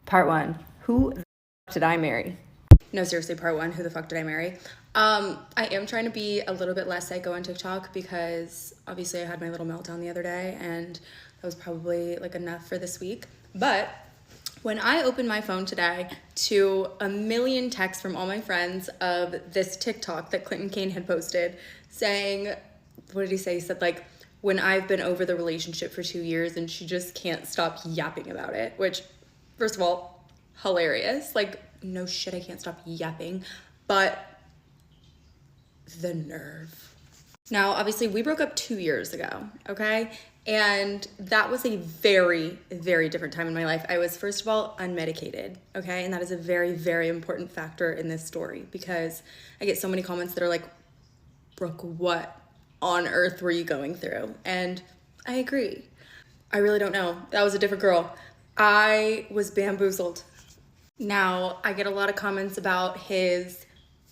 Part one, who the fuck did I marry? No, seriously, part one, who the fuck did I marry? I am trying to be a little bit less psycho on TikTok because obviously I had my little meltdown the other day and that was probably like enough for this week. But when I opened my phone today to a million texts from all my friends of this TikTok that Clinton Kane had posted saying, what did he say? He said like, when I've been over the relationship for 2 years and she just can't stop yapping about it, which first of all, hilarious. Like, no shit, I can't stop yapping, but the nerve. Now, obviously, we broke up 2 years ago, okay? And that was a very, very different time in my life. I was, first of all, unmedicated, okay? And that is a very, very important factor in this story because I get so many comments that are like, Brooke, what on earth were you going through? And I agree. I really don't know. That was a different girl. I was bamboozled. Now, I get a lot of comments about his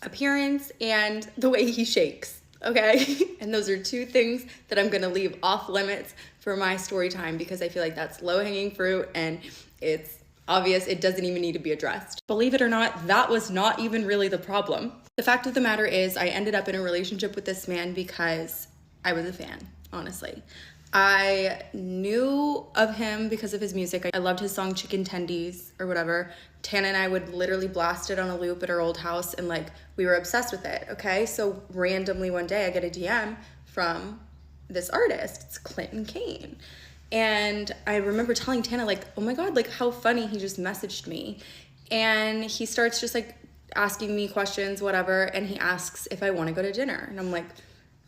appearance and the way he shakes, okay? And those are two things that I'm gonna leave off limits for my story time because I feel like that's low-hanging fruit and it's obvious it doesn't even need to be addressed. Believe it or not, that was not even really the problem. The fact of the matter is I ended up in a relationship with this man because I was a fan, honestly. I knew of him because of his music. I loved his song Chicken Tendies or whatever. Tana and I would literally blast it on a loop at our old house and like we were obsessed with it, okay? So randomly one day I get a DM from this artist. It's Clinton Kane. And I remember telling Tana like, oh my God, like how funny, he just messaged me. And he starts just like asking me questions, whatever. And he asks if I want to go to dinner. And I'm like,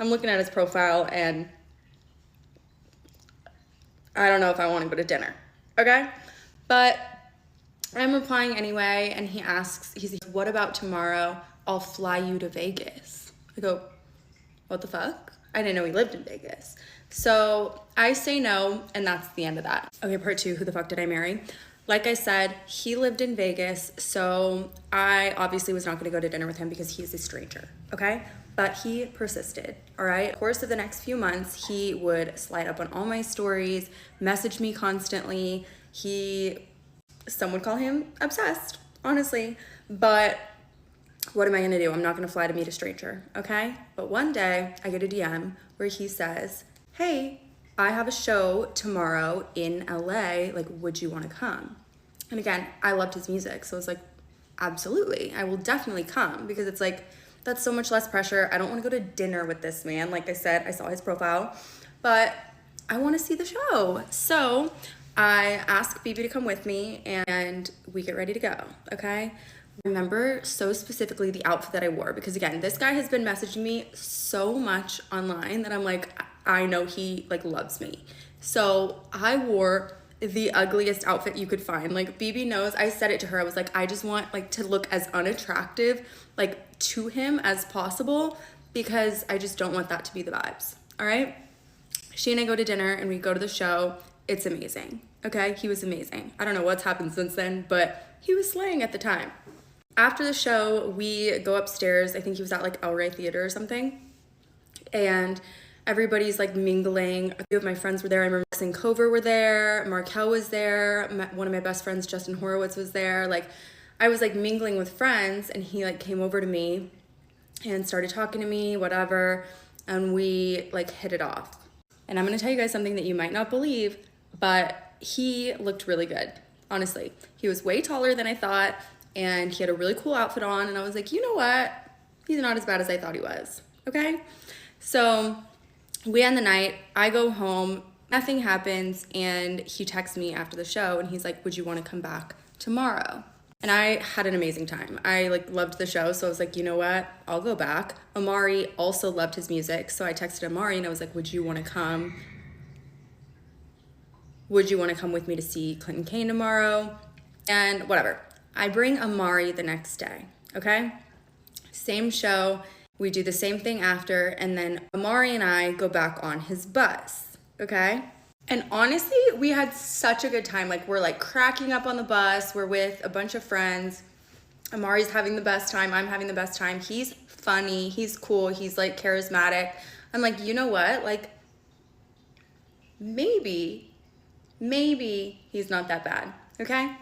I'm looking at his profile and I don't know if I want to go to dinner, okay? But I'm replying anyway, and he asks, he's like, what about tomorrow? I'll fly you to Vegas. I go, what the fuck? I didn't know he lived in Vegas. So I say no, and that's the end of that. Okay, part two, who the fuck did I marry? Like I said, he lived in Vegas, so I obviously was not gonna go to dinner with him because he's a stranger, okay? But he persisted, all right? In the course of the next few months, he would slide up on all my stories, message me constantly. Some would call him obsessed, honestly. But what am I gonna do? I'm not gonna fly to meet a stranger, okay? But one day, I get a DM where he says, hey, I have a show tomorrow in LA, like, would you wanna come? And again, I loved his music, so I was like, absolutely, I will definitely come because it's like, that's so much less pressure. I don't want to go to dinner with this man. Like I said, I saw his profile, but I want to see the show. So I ask BB to come with me and we get ready to go, okay? Remember so specifically the outfit that I wore because again, this guy has been messaging me so much online that I'm like, I know he like loves me. So I wore the ugliest outfit you could find. Like BB knows, I said it to her. I was like, I just want like to look as unattractive like to him as possible because I just don't want that to be the vibes. All right. She and I go to dinner and we go to the show. It's amazing. Okay. He was amazing. I don't know what's happened since then, but he was slaying at the time. After the show, we go upstairs. I think he was at like El Rey Theater or something. And everybody's like mingling. A few of my friends were there. I remember Max and Cover were there. Markel was there. One of my best friends, Justin Horowitz, was there. Like I was like mingling with friends and he like came over to me and started talking to me, whatever. And we like hit it off. And I'm gonna tell you guys something that you might not believe, but he looked really good, honestly. He was way taller than I thought and he had a really cool outfit on. And I was like, you know what? He's not as bad as I thought he was, okay? So we end the night, I go home, nothing happens, and he texts me after the show and he's like, would you wanna come back tomorrow? And I had an amazing time. I like loved the show, so I was like, you know what? I'll go back. Amari also loved his music, so I texted Amari and I was like, would you wanna come? Would you wanna come with me to see Clinton Kane tomorrow? And whatever. I bring Amari the next day, okay? Same show. We do the same thing after, and then Amari and I go back on his bus, okay? And honestly, we had such a good time. Like, we're like cracking up on the bus. We're with a bunch of friends. Amari's having the best time. I'm having the best time. He's funny. He's cool. He's like charismatic. I'm like, you know what? Like, maybe he's not that bad, okay?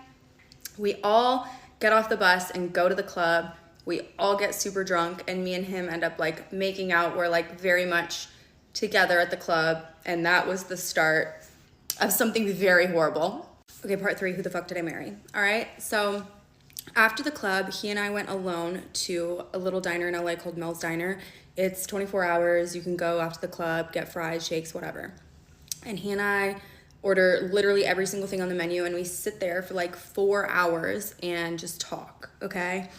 We all get off the bus and go to the club. We all get super drunk, and me and him end up like making out. We're like very much together at the club, and that was the start of something very horrible. Okay, part 3, who the fuck did I marry? All right, so after the club, he and I went alone to a little diner in LA called Mel's Diner. It's 24 hours. You can go after the club, get fries, shakes, whatever. And he and I order literally every single thing on the menu, and we sit there for like 4 hours and just talk, okay?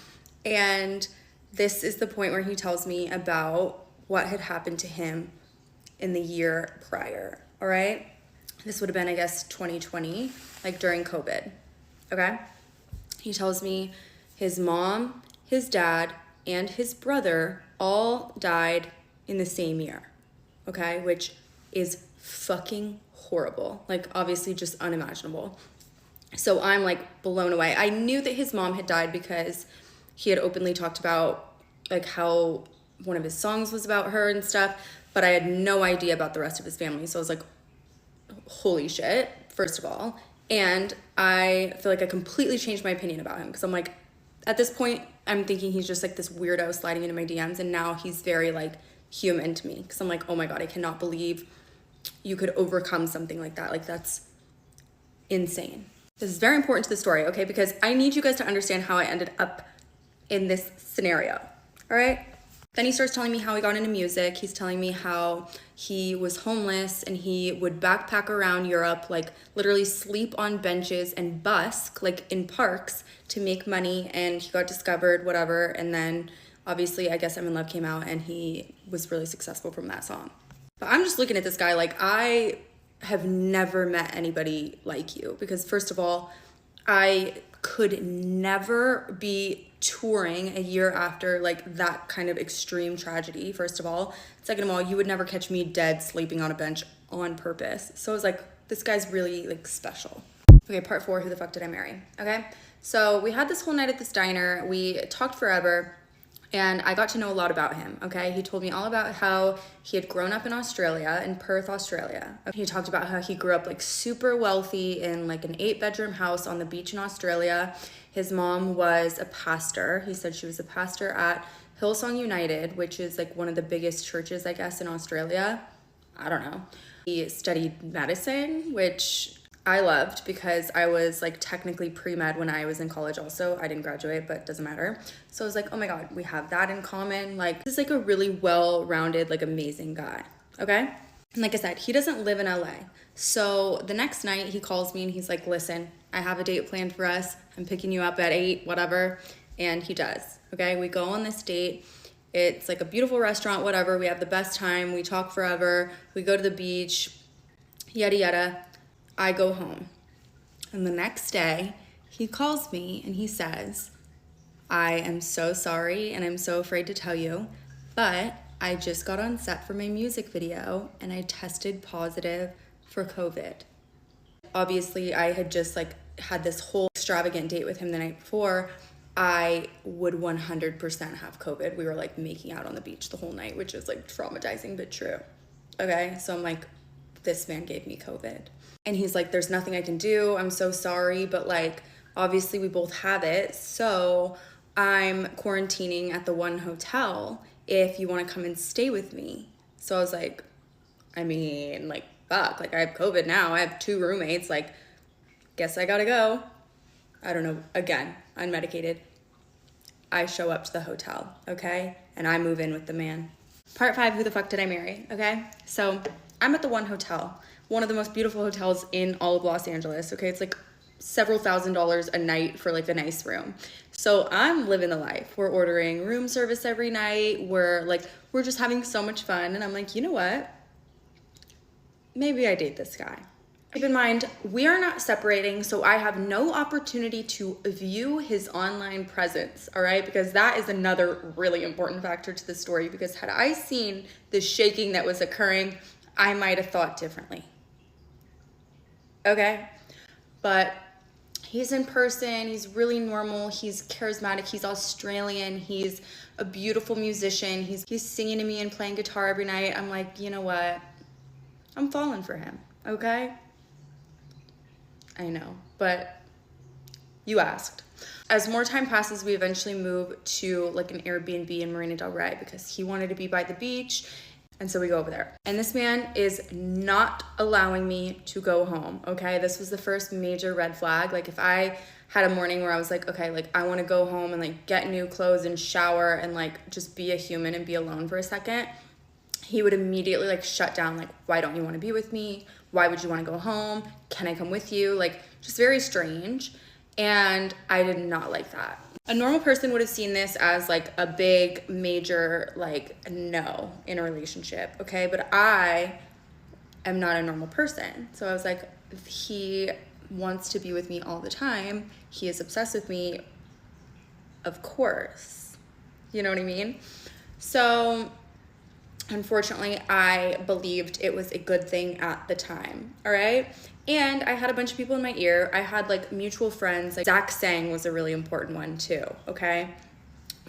And this is the point where he tells me about what had happened to him in the year prior, all right? This would have been, I guess, 2020, like during COVID, okay? He tells me his mom, his dad, and his brother all died in the same year, okay? Which is fucking horrible. Like, obviously just unimaginable. So I'm like blown away. I knew that his mom had died because he had openly talked about like how one of his songs was about her and stuff, but I had no idea about the rest of his family. So I was like, holy shit, first of all. And I feel like I completely changed my opinion about him because I'm like, at this point, I'm thinking he's just like this weirdo sliding into my DMs, and now he's very like human to me because I'm like, oh my God, I cannot believe you could overcome something like that. Like, that's insane. This is very important to the story, okay? Because I need you guys to understand how I ended up in this scenario, all right? Then he starts telling me how he got into music. He's telling me how he was homeless and he would backpack around Europe, like literally sleep on benches and busk, like in parks, to make money. And he got discovered, whatever. And then obviously, I guess I'm in Love came out, and he was really successful from that song. But I'm just looking at this guy like, I have never met anybody like you, because first of all, I could never be touring a year after like that kind of extreme tragedy, first of all. Second of all, you would never catch me dead sleeping on a bench on purpose. So I was like, this guy's really like special. Okay, part 4, who the fuck did I marry? Okay, so we had this whole night at this diner. We talked forever, and I got to know a lot about him, okay? He told me all about how he had grown up in Australia, in Perth, Australia. He talked about how he grew up like super wealthy in like an 8-bedroom house on the beach in Australia. His mom was a pastor. He said she was a pastor at Hillsong United, which is like one of the biggest churches, I guess, in Australia. I don't know. He studied medicine, which I loved because I was like technically pre-med when I was in college also. I didn't graduate, but doesn't matter. So I was like, oh my God, we have that in common. Like, this is like a really well-rounded, like amazing guy, okay? And like I said, he doesn't live in LA. So the next night he calls me and he's like, listen, I have a date planned for us. I'm picking you up at 8, whatever. And he does, okay? We go on this date. It's like a beautiful restaurant, whatever. We have the best time. We talk forever. We go to the beach, yada, yada. I go home. And the next day, he calls me and he says, I am so sorry and I'm so afraid to tell you, but I just got on set for my music video and I tested positive for COVID. Obviously, I had just like had this whole extravagant date with him the night before. I would 100% have COVID. We were like making out on the beach the whole night, which is like traumatizing but true. Okay, so I'm like, this man gave me COVID. And he's like, there's nothing I can do. I'm so sorry, but like, obviously we both have it. So I'm quarantining at the one hotel if you want to come and stay with me. So I was like, I mean, like, fuck, like I have COVID now. I have 2 roommates. Like, guess I gotta go. I don't know, again, unmedicated. I show up to the hotel, okay? And I move in with the man. Part 5, who the fuck did I marry, okay? So I'm at the one hotel, one of the most beautiful hotels in all of Los Angeles, okay? It's like several $1,000s a night for like a nice room. So I'm living the life. We're ordering room service every night. We're just having so much fun. And I'm like, you know what? Maybe I date this guy. Keep in mind, we are not separating, so I have no opportunity to view his online presence, all right? Because that is another really important factor to the story, because had I seen the shaking that was occurring, I might have thought differently. Okay? But he's in person, he's really normal, he's charismatic, he's Australian, he's a beautiful musician, he's singing to me and playing guitar every night. I'm like, you know what? I'm falling for him, okay? I know, but You asked. As more time passes, we eventually move to like an Airbnb in Marina Del Rey because he wanted to be by the beach. And so we go over there. And this man is not allowing me to go home, okay? This was the first major red flag. Like if I had a morning where I was like, okay, like I want to go home and like get new clothes and shower and like just be a human and be alone for a second, he would immediately like shut down. Like, why don't you want to be with me? Why would you want to go home? Can I come with you? Like just very strange. And I did not like that. A normal person would have seen this as like a big major like no in a relationship, okay? But I am not a normal person. So I was like, he wants to be with me all the time. He is obsessed with me, of course. You know what I mean? So unfortunately, I believed it was a good thing at the time, all right? And I had a bunch of people in my ear. I had like mutual friends. Like Zach Sang was a really important one too, okay?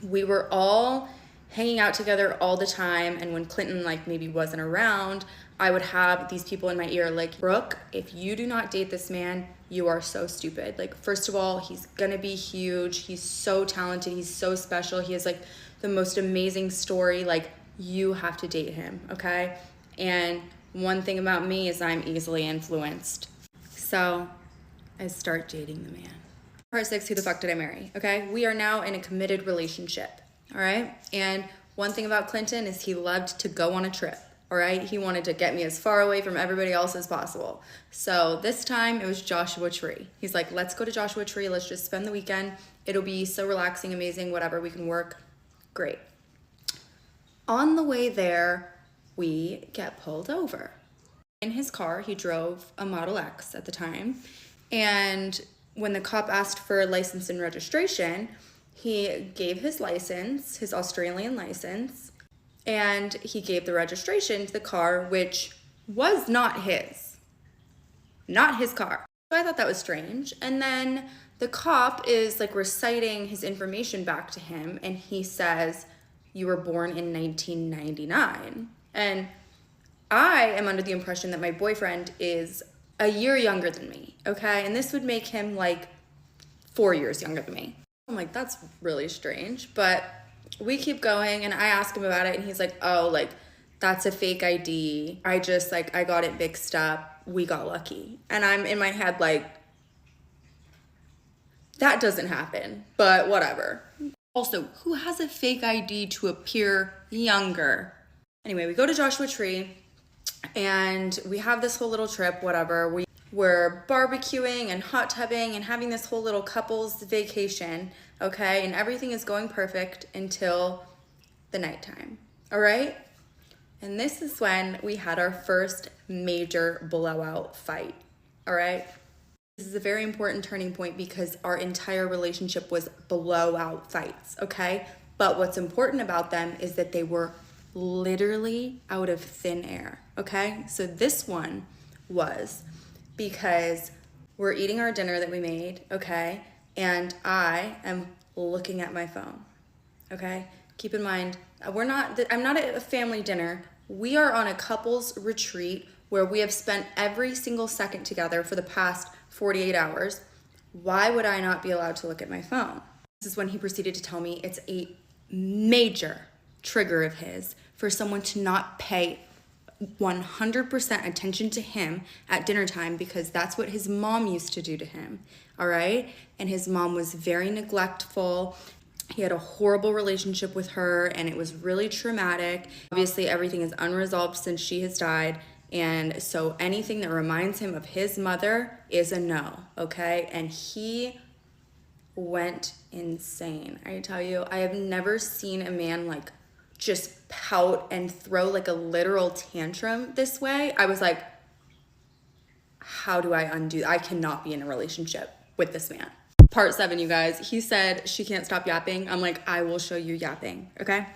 We were all hanging out together all the time. And when Clinton like maybe wasn't around, I would have these people in my ear like, Brooke, if you do not date this man, you are so stupid. Like, first of all, he's gonna be huge. He's so talented. He's so special. He has like the most amazing story. Like, you have to date him, okay? And one thing about me is I'm easily influenced. So I start dating the man. Part 6, who the fuck did I marry? Okay, we are now in a committed relationship, all right? And one thing about Clinton is he loved to go on a trip, all right? He wanted to get me as far away from everybody else as possible. So this time it was Joshua Tree. He's like, let's go to Joshua Tree. Let's just spend the weekend. It'll be so relaxing, amazing, whatever. We can work. Great. On the way there, we get pulled over. In his car, he drove a Model X at the time. And when the cop asked for license and registration, he gave his license, his Australian license, and he gave the registration to the car, which was not his car. So I thought that was strange. And then the cop is like reciting his information back to him, and he says, you were born in 1999. And I am under the impression that my boyfriend is a year younger than me, okay? And this would make him like 4 years younger than me. I'm like, that's really strange. But we keep going, and I ask him about it, and he's like, oh, like, that's a fake ID. I got it mixed up. We got lucky. And I'm in my head like, that doesn't happen, but whatever. Also, who has a fake ID to appear younger? Anyway, we go to Joshua Tree and we have this whole little trip, whatever. We're barbecuing and hot tubbing and having this whole little couples vacation, okay? And everything is going perfect until the nighttime, all right? And this is when we had our first major blowout fight, all right? This is a very important turning point because our entire relationship was blowout fights, okay? But what's important about them is that they were literally out of thin air, okay? So this one was because we're eating our dinner that we made, okay? And I am looking at my phone, okay? Keep in mind, I'm not at a family dinner. We are on a couples retreat where we have spent every single second together for the past 48 hours. Why would I not be allowed to look at my phone? This is when he proceeded to tell me it's a major trigger of his for someone to not pay 100% attention to him at dinner time because that's what his mom used to do to him, all right? And his mom was very neglectful. He had a horrible relationship with her and it was really traumatic. Obviously, everything is unresolved since she has died. And so anything that reminds him of his mother is a no, okay? And he went insane. I tell you, I have never seen a man like just pout and throw like a literal tantrum this way. I was like, how do I undo? I cannot be in a relationship with this man. Part 7, you guys. He said she can't stop yapping. I'm like, I will show you yapping, okay?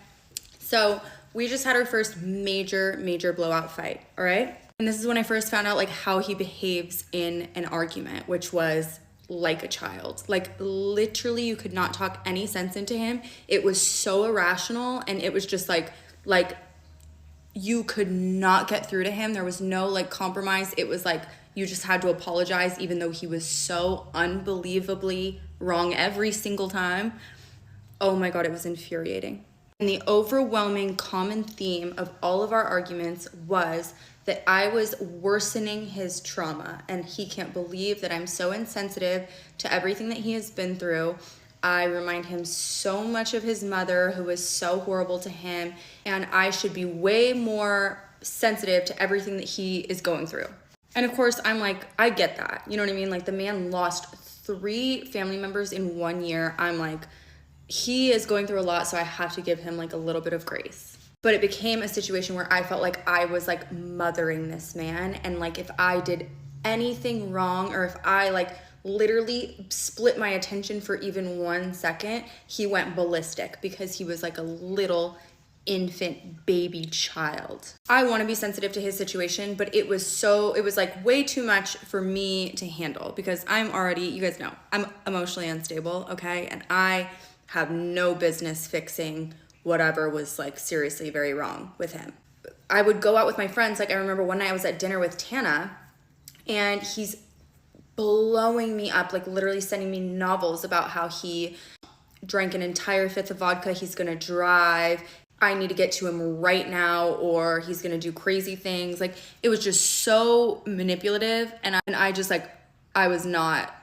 So we just had our first major blowout fight, all right? And this is when I first found out like how he behaves in an argument, which was like a child. Like literally you could not talk any sense into him. It was so irrational and it was just like you could not get through to him. There was no like compromise. It was like you just had to apologize even though he was so unbelievably wrong every single time. Oh my God, it was infuriating. And the overwhelming common theme of all of our arguments was that I was worsening his trauma, and he can't believe that I'm so insensitive to everything that he has been through. I remind him so much of his mother, who was so horrible to him, and I should be way more sensitive to everything that he is going through. And of course, I'm like, I get that. You know what I mean? Like, the man lost 3 family members in 1 year. I'm like, he is going through a lot, so I have to give him like a little bit of grace. But it became a situation where I felt like I was like mothering this man, and like if I did anything wrong, or if I like literally split my attention for even 1 second, he went ballistic because he was like a little infant baby child. I want to be sensitive to his situation, but it was like way too much for me to handle, because I'm already, you guys know, I'm emotionally unstable, okay? And I have no business fixing whatever was like seriously very wrong with him. I would go out with my friends. Like, I remember one night I was at dinner with Tana, and he's blowing me up, like literally sending me novels about how he drank an entire 5th of vodka, he's gonna drive, I need to get to him right now, or he's gonna do crazy things. Like, it was just so manipulative, and I just like, I was not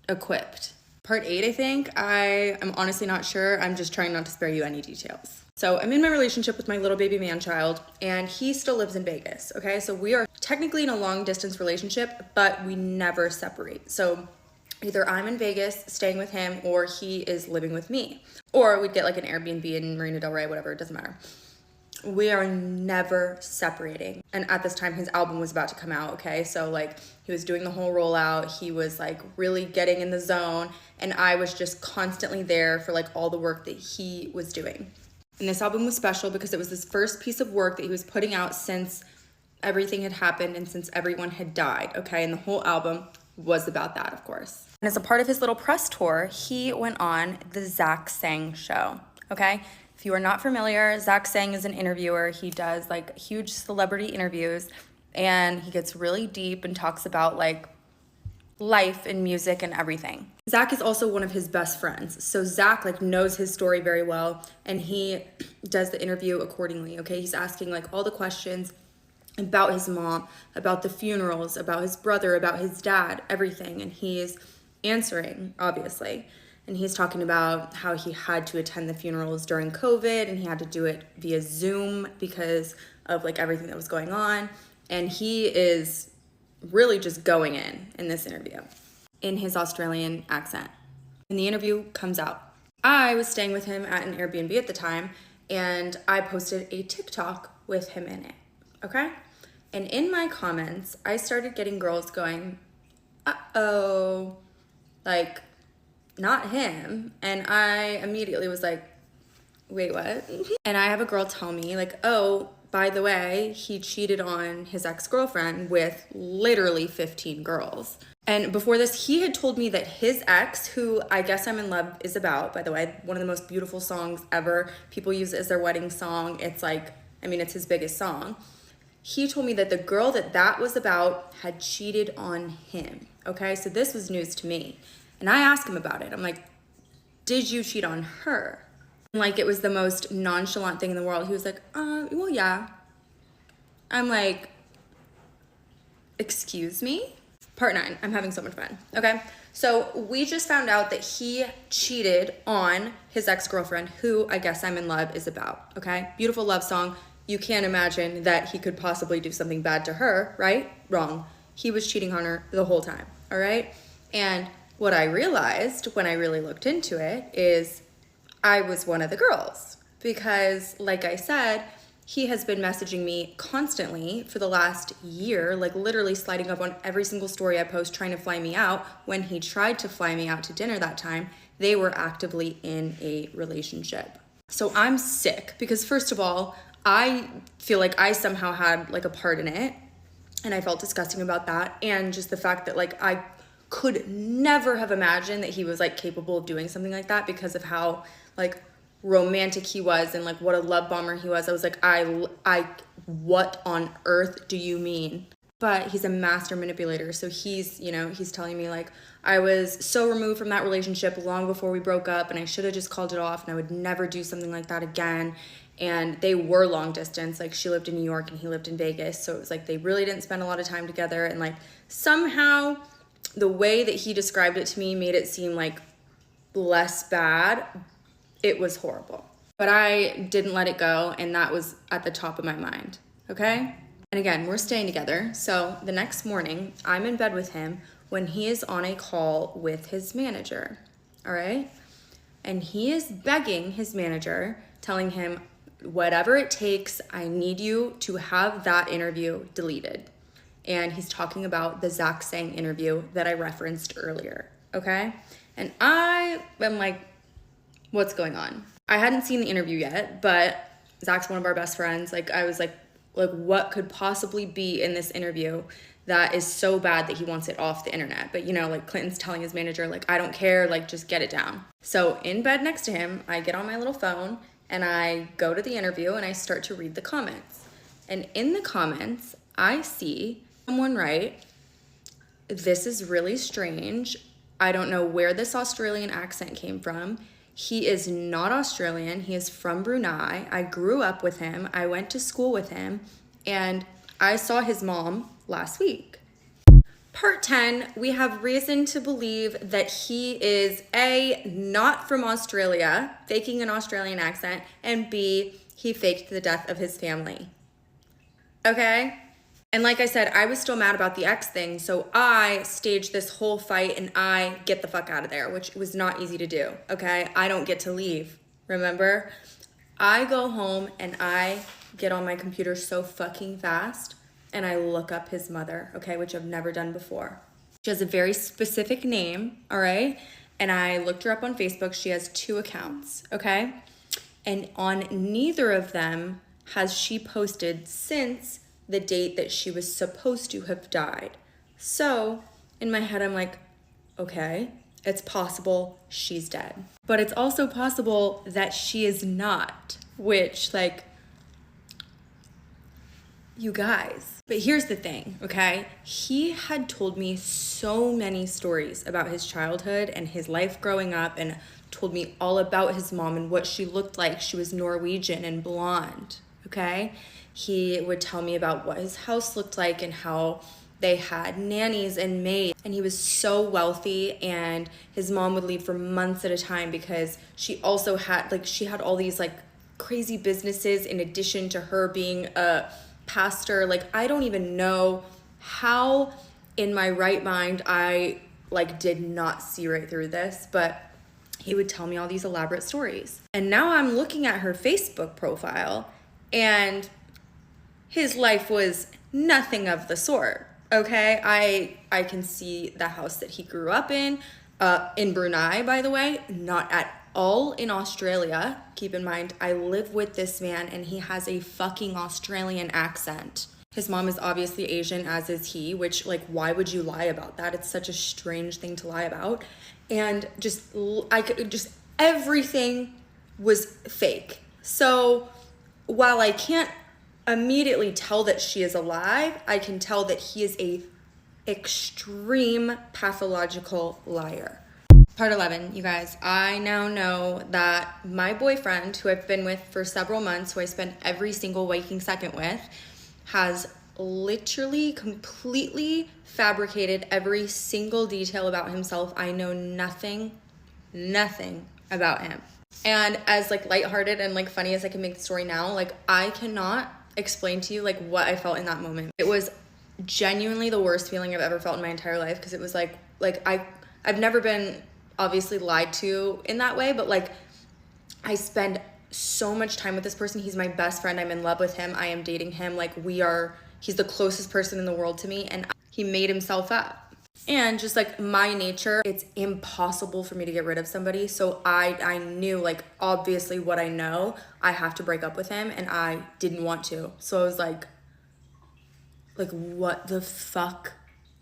equipped. Part 8, I think. I am honestly not sure. I'm just trying not to spare you any details. So I'm in my relationship with my little baby man child, and he still lives in Vegas, okay? So we are technically in a long distance relationship, but we never separate. So either I'm in Vegas staying with him, or he is living with me. Or we'd get like an Airbnb in Marina Del Rey, whatever, it doesn't matter. We are never separating. And at this time, his album was about to come out, okay? So like, he was doing the whole rollout. He was like really getting in the zone. And I was just constantly there for like all the work that he was doing. And this album was special because it was this first piece of work that he was putting out since everything had happened and since everyone had died, okay? And the whole album was about that, of course. And as a part of his little press tour, he went on the Zach Sang show, okay? If you are not familiar, Zach Sang is an interviewer. He does like huge celebrity interviews, and he gets really deep and talks about like life and music and everything. Zach is also one of his best friends. So Zach like knows his story very well, and he does the interview accordingly, okay? He's asking like all the questions about his mom, about the funerals, about his brother, about his dad, everything. And he's answering, obviously. And he's talking about how he had to attend the funerals during COVID, and he had to do it via Zoom because of like everything that was going on. And he is really just going in this interview in his Australian accent. And the interview comes out. I was staying with him at an Airbnb at the time, and I posted a TikTok with him in it, okay? And in my comments, I started getting girls going, uh-oh, like, not him. And I immediately was like, wait, what? And I have a girl tell me like, oh, by the way, he cheated on his ex-girlfriend with literally 15 girls. And before this, he had told me that his ex, who I Guess I'm in Love is about, by the way, one of the most beautiful songs ever. People use it as their wedding song. It's like, I mean, it's his biggest song. He told me that the girl that was about had cheated on him, okay? So this was news to me. And I asked him about it. I'm like, did you cheat on her? And like, it was the most nonchalant thing in the world. He was like, well, yeah. I'm like, excuse me? Part 9, I'm having so much fun, okay? So we just found out that he cheated on his ex-girlfriend, who I Guess I'm in Love is about, okay? Beautiful love song. You can't imagine that he could possibly do something bad to her, right? Wrong. He was cheating on her the whole time, all right? And what I realized when I really looked into it is I was one of the girls, because like I said, he has been messaging me constantly for the last year, like literally sliding up on every single story I post, trying to fly me out. When he tried to fly me out to dinner that time, they were actively in a relationship. So I'm sick because, first of all, I feel like I somehow had like a part in it, and I felt disgusting about that. And just the fact that like I could never have imagined that he was like capable of doing something like that because of how like romantic he was and like what a love bomber he was. I was like, I what on earth do you mean? but he's a master manipulator. So he's telling me like, I was so removed from that relationship long before we broke up, and I should have just called it off, and I would never do something like that again. And they were long distance. Like, she lived in New York and he lived in Vegas. So it was like they really didn't spend a lot of time together. And like, somehow the way that he described it to me made it seem like less bad. It was horrible. But I didn't let it go, and that was at the top of my mind, okay? And again, we're staying together. So the next morning, I'm in bed with him when he is on a call with his manager, all right? And he is begging his manager, telling him, whatever it takes, I need you to have that interview deleted. And he's talking about the Zach Sang interview that I referenced earlier, okay? And I am like, what's going on? I hadn't seen the interview yet, but Zach's one of our best friends. Like, I was like, what could possibly be in this interview that is so bad that he wants it off the internet? But, like, Clinton's telling his manager, like, I don't care, like, just get it down. So in bed next to him, I get on my little phone and I go to the interview and I start to read the comments. And in the comments, I see someone write, "This is really strange. I don't know where this Australian accent came from. He is not Australian. He is from Brunei. I grew up with him. I went to school with him. And I saw his mom last week." Part 10, we have reason to believe that he is A, not from Australia, faking an Australian accent, and B, he faked the death of his family. Okay? And like I said, I was still mad about the ex thing, so I staged this whole fight and I get the fuck out of there, which was not easy to do, okay? I don't get to leave, remember? I go home and I get on my computer so fucking fast and I look up his mother, okay, which I've never done before. She has a very specific name, all right? And I looked her up on Facebook. She has 2 accounts, okay? And on neither of them has she posted since the date that she was supposed to have died. So in my head, I'm like, okay, it's possible she's dead. But it's also possible that she is not, which, like, you guys. But here's the thing, okay? He had told me so many stories about his childhood and his life growing up, and told me all about his mom and what she looked like. She was Norwegian and blonde, okay? He would tell me about what his house looked like and how they had nannies and maids. And he was so wealthy, and his mom would leave for months at a time because she also had, like, she had all these, like, crazy businesses in addition to her being a pastor. Like, I don't even know how in my right mind I, like, did not see right through this, but he would tell me all these elaborate stories. And now I'm looking at her Facebook profile, and his life was nothing of the sort, okay? I can see the house that he grew up in Brunei, by the way, not at all in Australia. Keep in mind, I live with this man and he has a fucking Australian accent. His mom is obviously Asian, as is he, which, like, why would you lie about that? It's such a strange thing to lie about. And everything was fake. So while I can't immediately tell that she is alive, I can tell that he is a extreme pathological liar. Part 11, you guys, I now know that my boyfriend, who I've been with for several months, who I spend every single waking second with, has literally completely fabricated every single detail about himself. I know nothing about him. And as, like, lighthearted and, like, funny as I can make the story now, like, I cannot explain to you, like, what I felt in that moment. It was genuinely the worst feeling I've ever felt in my entire life, because it was like I've never been obviously lied to in that way, but, like, I spend so much time with this person. He's my best friend. I'm in love with him. I am dating him. Like, he's the closest person in the world to me, and he made himself up. And just, like, my nature, it's impossible for me to get rid of somebody. So I knew, like, obviously what I know, I have to break up with him, and I didn't want to. So I was like, what the fuck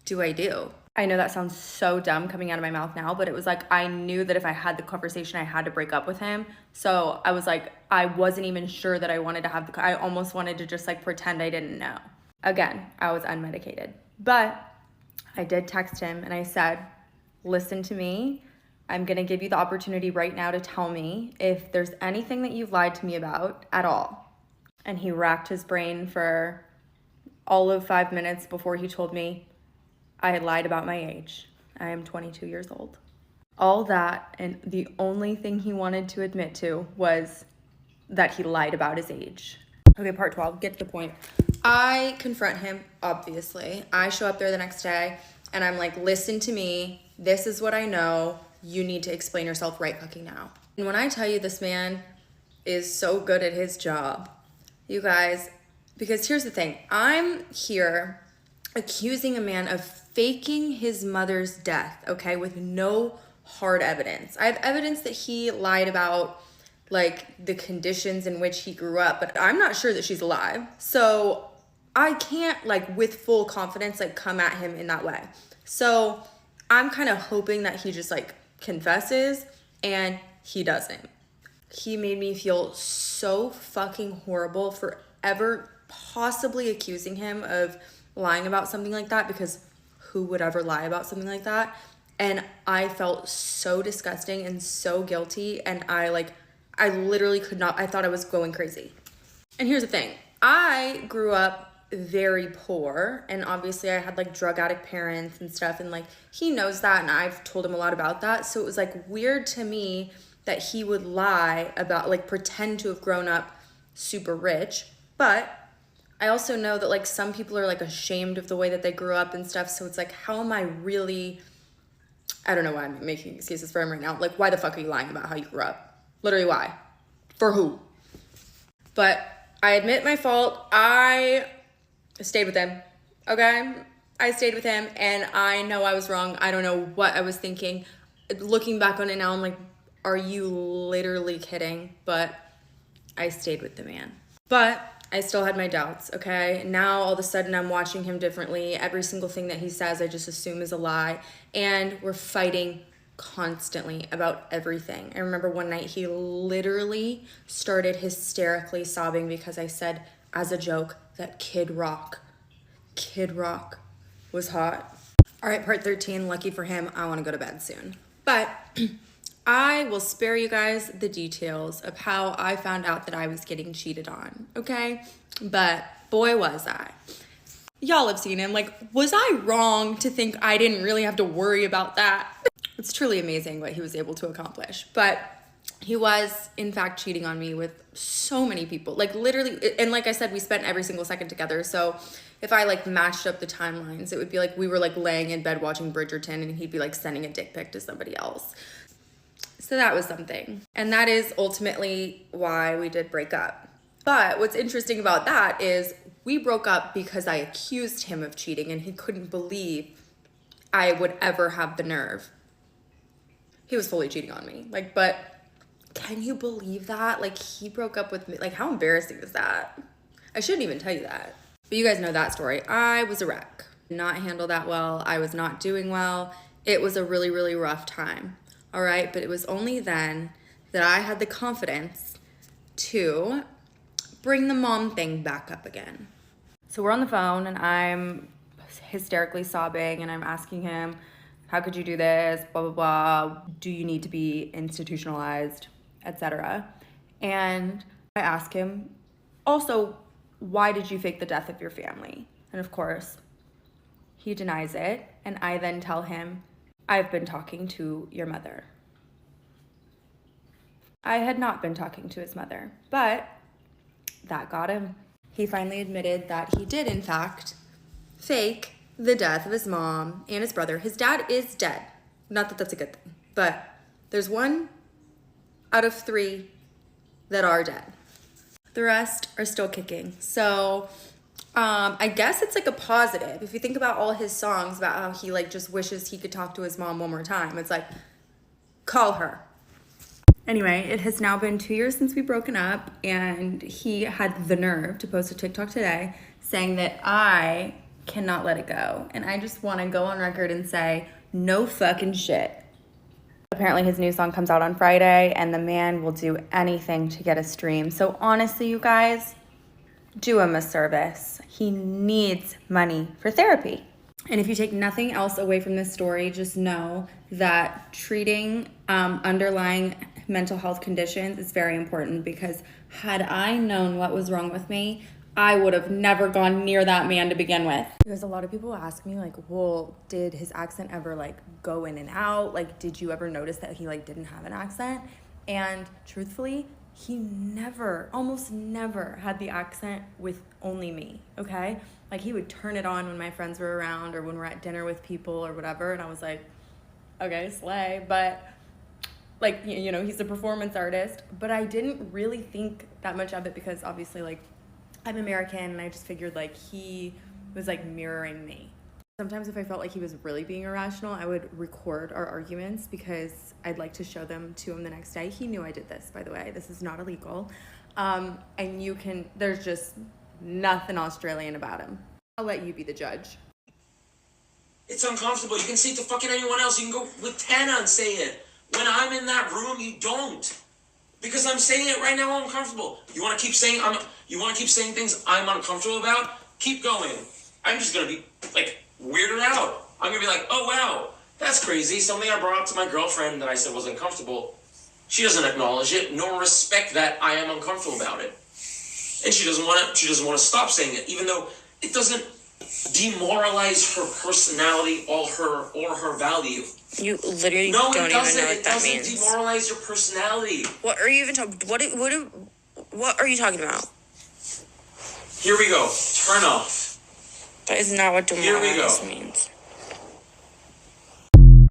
do I do? I know that sounds so dumb coming out of my mouth now, but it was like, I knew that if I had the conversation, I had to break up with him. So I was like, I wasn't even sure that I wanted to have I almost wanted to just, like, pretend I didn't know. Again, I was unmedicated. But I did text him and I said, listen to me. I'm going to give you the opportunity right now to tell me if there's anything that you've lied to me about at all. And he racked his brain for all of 5 minutes before he told me I had lied about my age. I am 22 years old. All that, and the only thing he wanted to admit to was that he lied about his age. Okay, part 12, get to the point. I confront him, obviously. I show up there the next day, and I'm like, listen to me. This is what I know. You need to explain yourself right fucking now. And when I tell you this man is so good at his job, you guys, because here's the thing. I'm here accusing a man of faking his mother's death, okay, with no hard evidence. I have evidence that he lied about like the conditions in which he grew up, but I'm not sure that she's alive. So I can't like with full confidence like come at him in that way. So I'm kind of hoping that he just like confesses, and he doesn't. He made me feel so fucking horrible for ever possibly accusing him of lying about something like that, because who would ever lie about something like that? And I felt so disgusting and so guilty, and I literally could not, I thought I was going crazy. And here's the thing. I grew up very poor, and obviously I had like drug addict parents and stuff, and like he knows that, and I've told him a lot about that. So it was like weird to me that he would lie about, like pretend to have grown up super rich. But I also know that like some people are like ashamed of the way that they grew up and stuff. So it's like, how am I really, I don't know why I'm making excuses for him right now. Like, why the fuck are you lying about how you grew up? Literally, why? For who? But I admit my fault. I stayed with him, okay? I stayed with him, and I know I was wrong. I don't know what I was thinking. Looking back on it now, I'm like, are you literally kidding? But I stayed with the man. But I still had my doubts, okay? Now, all of a sudden, I'm watching him differently. Every single thing that he says, I just assume is a lie. And we're fighting constantly about everything. I remember one night he literally started hysterically sobbing because I said, as a joke, that Kid Rock was hot. All right, part 13, lucky for him, I want to go to bed soon. But I will spare you guys the details of how I found out that I was getting cheated on, okay? But boy, was I. Y'all have seen him. Like, was I wrong to think I didn't really have to worry about that? It's truly amazing what he was able to accomplish. But he was, in fact, cheating on me with so many people. Like, literally, and like I said, we spent every single second together. So if I, like, matched up the timelines, it would be like we were, like, laying in bed watching Bridgerton, and he'd be, like, sending a dick pic to somebody else. So that was something. And that is ultimately why we did break up. But what's interesting about that is we broke up because I accused him of cheating, and he couldn't believe I would ever have the nerve. He was fully cheating on me. Like, but can you believe that? Like, he broke up with me. Like, how embarrassing is that? I shouldn't even tell you that. But you guys know that story. I was a wreck. Did not handle that well. I was not doing well. It was a really, really rough time. All right, but it was only then that I had the confidence to bring the mom thing back up again. So we're on the phone, and I'm hysterically sobbing, and I'm asking him, how could you do this, blah, blah, blah. Do you need to be institutionalized, etc. And I ask him, also, why did you fake the death of your family? And of course, he denies it, and I then tell him, I've been talking to your mother. I had not been talking to his mother, but that got him. He finally admitted that he did, in fact, fake the death of his mom and his brother. His dad is dead. Not that that's a good thing, but there's 1 out of 3 that are dead. The rest are still kicking. So I guess it's like a positive. If you think about all his songs about how he like just wishes he could talk to his mom one more time, it's like, call her. Anyway, it has now been 2 years since we've broken up, and he had the nerve to post a TikTok today saying that I cannot let it go. And I just want to go on record and say, no fucking shit. Apparently his new song comes out on Friday, and the man will do anything to get a stream. So honestly, you guys, do him a service. He needs money for therapy. And if you take nothing else away from this story, just know that treating underlying mental health conditions is very important, because had I known what was wrong with me, I would have never gone near that man to begin with. Because a lot of people ask me, like, well, did his accent ever, like, go in and out? Like, did you ever notice that he, like, didn't have an accent? And truthfully, he never, almost never had the accent with only me, okay? Like, he would turn it on when my friends were around or when we're at dinner with people or whatever, and I was like, okay, slay. But, like, you know, he's a performance artist, but I didn't really think that much of it because obviously, like, I'm American, and I just figured, like, he was, like, mirroring me. Sometimes if I felt like he was really being irrational, I would record our arguments because I'd like to show them to him the next day. He knew I did this, by the way. This is not illegal. And there's just nothing Australian about him. I'll let you be the judge. It's uncomfortable. You can say it to fucking anyone else. You can go with Tana and say it. When I'm in that room, you don't. Because I'm saying it right now, I'm uncomfortable. You want to keep saying things I'm uncomfortable about? Keep going. I'm just going to be, like, weirded out. I'm going to be like, oh, wow, that's crazy. Something I brought up to my girlfriend that I said was uncomfortable. She doesn't acknowledge it, nor respect that I am uncomfortable about it. And she doesn't want to stop saying it, even though it doesn't demoralize her personality or her value. You literally No, don't it even know doesn't. what It that doesn't means. demoralize your personality. What are you even talking? What are you talking about? Here we go. Turn off. That is not what Here we go. demoralize means.